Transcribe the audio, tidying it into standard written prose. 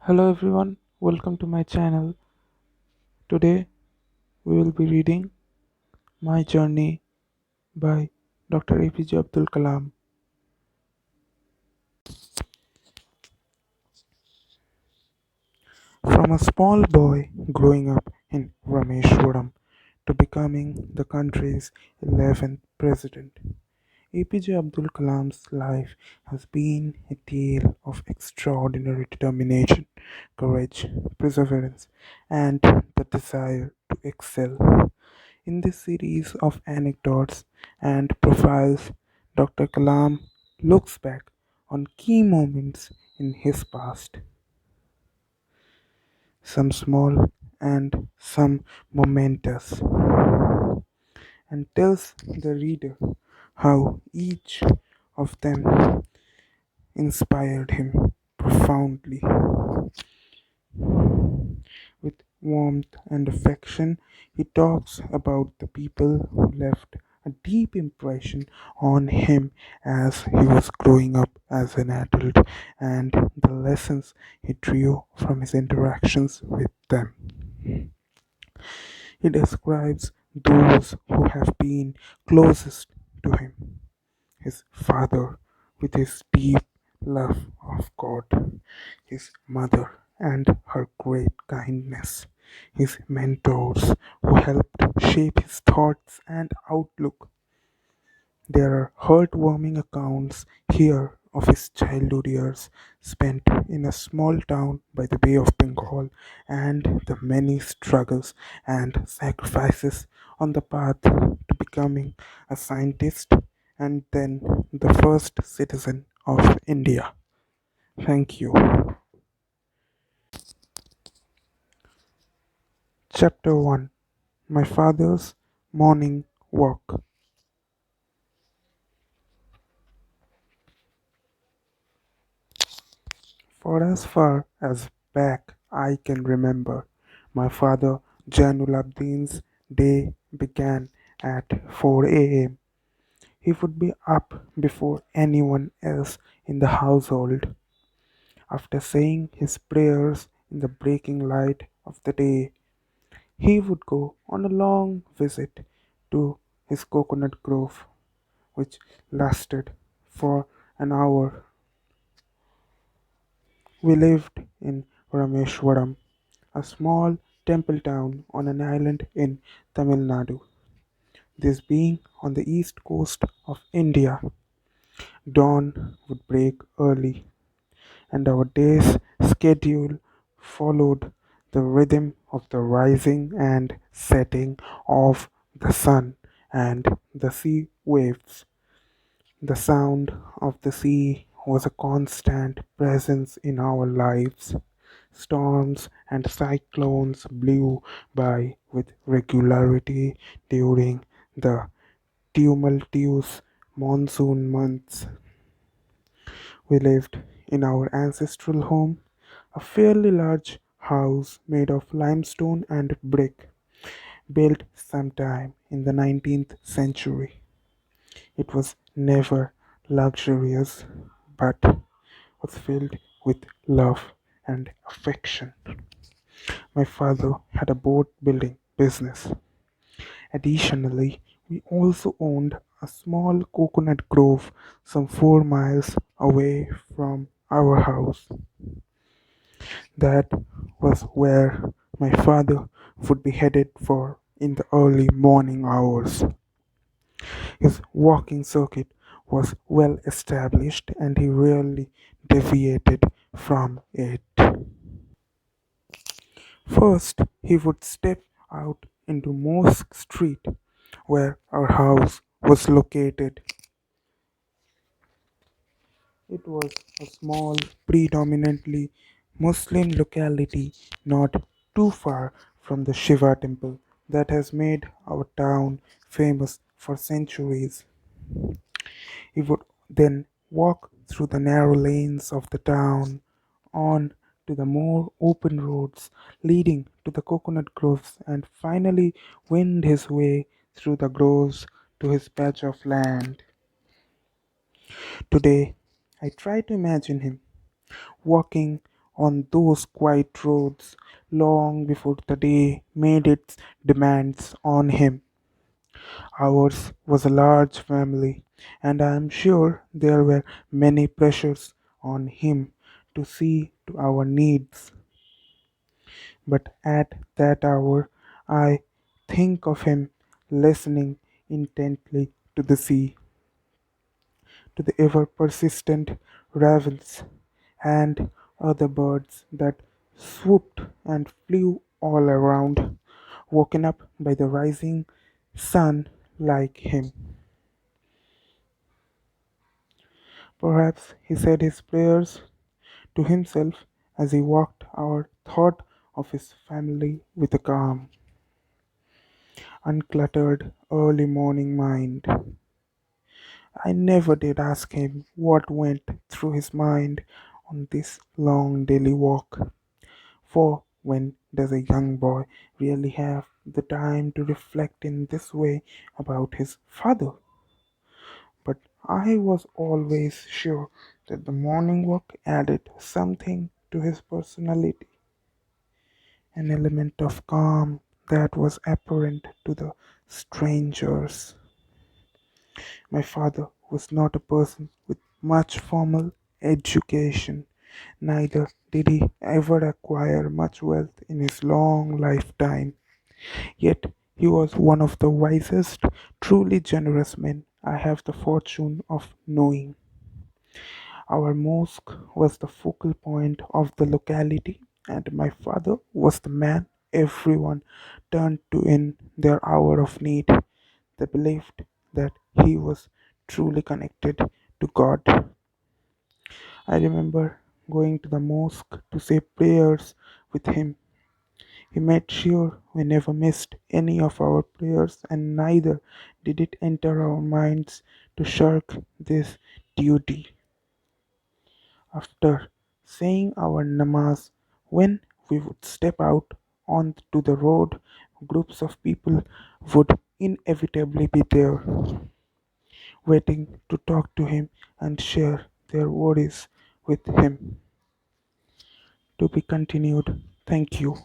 Hello everyone, welcome to my channel. Today we will be reading My Journey by Dr. A.P.J Abdul Kalam. From a small boy growing up in Rameshwaram to becoming the country's 11th president, A.P.J Abdul Kalam's life has been a tale of extraordinary determination, courage, perseverance, and the desire to excel. In this series of anecdotes and profiles, Dr. Kalam looks back on key moments in his past, some small and some momentous, and tells the reader how each of them inspired him profoundly. With warmth and affection, he talks about the people who left a deep impression on him as he was growing up as an adult and the lessons he drew from his interactions with them. He describes those who have been closest to him: his father, with his deep love of God; his mother and her great kindness; his mentors who helped shape his thoughts and outlook. There are heartwarming accounts here of his childhood years spent in a small town by the Bay of Bengal and the many struggles and sacrifices on the path to becoming a scientist and then the first citizen of India. Thank you. Chapter 1: My Father's Morning Walk. For as far as back I can remember, my father Jainulabdin's day began at 4 a.m. He would be up before anyone else in the household. After saying his prayers in the breaking light of the day, he would go on a long visit to his coconut grove, which lasted for an hour. We lived in Rameshwaram, a small temple town on an island in Tamil Nadu. This being on the east coast of India, dawn would break early, and our day's schedule followed the rhythm of the rising and setting of the sun and the sea waves. The sound of the sea was a constant presence in our lives. Storms and cyclones blew by with regularity during the tumultuous monsoon months. We lived in our ancestral home, a fairly large house made of limestone and brick, built sometime in the 19th century. It was never luxurious, but was filled with love and affection. My father had a boat building business. Additionally, we also owned a small coconut grove some 4 miles away from our house. That was where my father would be headed for in the early morning hours. His walking circuit was well established and he rarely deviated from it. First, he would step out into Mosque Street, where our house was located. It was a small, predominantly Muslim locality not too far from the Shiva temple that has made our town famous for centuries. He would then walk through the narrow lanes of the town, on to the more open roads leading to the coconut groves, and finally wend his way through the groves to his patch of land. Today, I try to imagine him walking on those quiet roads long before the day made its demands on him. Ours was a large family, and I am sure there were many pressures on him to see to our needs. But at that hour, I think of him listening intently to the sea, to the ever persistent ravens and other birds that swooped and flew all around, woken up by the rising sun like him. Perhaps he said his prayers to himself as he walked or thought of his family with a calm, uncluttered early morning mind. I never did ask him what went through his mind on this long daily walk, for when does a young boy really have the time to reflect in this way about his father? But I was always sure that the morning walk added something to his personality, an element of calm that was apparent to the strangers. My father was not a person with much formal education, neither did he ever acquire much wealth in his long lifetime. Yet he was one of the wisest, truly generous men I have the fortune of knowing. Our mosque was the focal point of the locality, and my father was the man everyone turned to in their hour of need. They believed that he was truly connected to God. I remember going to the mosque to say prayers with him. He made sure we never missed any of our prayers, and neither did it enter our minds to shirk this duty. After saying our namaz, when we would step out onto the road, groups of people would inevitably be there, waiting to talk to him and share their worries with him. To be continued. Thank you.